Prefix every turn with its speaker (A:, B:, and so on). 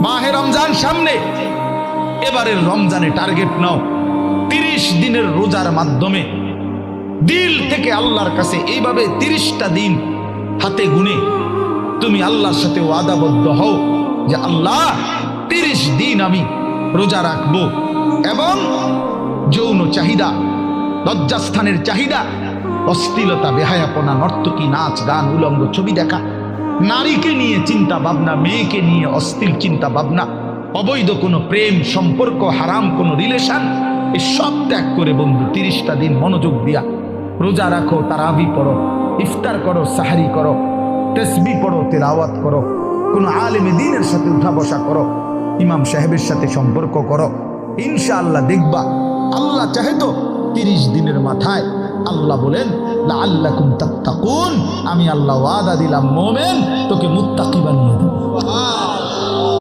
A: মাহে রমজান সামনে, এবারের রমজানে টার্গেট নাও 30 দিনের রোজার মাধ্যমে দিল থেকে আল্লাহর কাছে এইভাবে 30টা দিন হাতে গুনে তুমি আল্লাহর সাথে ওয়াদাবদ্ধ হও যে আল্লাহ 30 দিন আমি রোজা রাখবো। এবং যৌন চাহিদা, লজ্জাস্থানের চাহিদা, অশ্লীলতা, বেহায়াপনা, নর্তকী, নাচ গান, উলঙ্গ ছবি দেখা, নারীকে নিয়ে চিন্তা ভাবনা, মেয়েকে নিয়ে অশ্লীল চিন্তা ভাবনা, অবৈধ কোনো প্রেম সম্পর্ক, হারাম কোনো রিলেশন, এই সব ত্যাগ করে বন্ধু 30টা দিন মনোযোগ দিয়া রোজা রাখো, তারাবি পড়ো, ইফতার করো, সাহারি করো, তাসবিহ পড়ো, তেলাওয়াত করো, কোনো আলেমে দ্বীনের সাথে উঠা বসা করো, ইমাম সাহেবের সাথে সম্পর্ক করো। ইনশাআল্লাহ দেখবা আল্লাহ চাহে তো 30 দিনের মাথায় আল্লাহ বলেন লাআল্লাকুম তাত্তাকুন, আমি আল্লাহ ওয়াদা দিলাম মোমেন তোকে মুত্তাকি বানিয়ে দেব।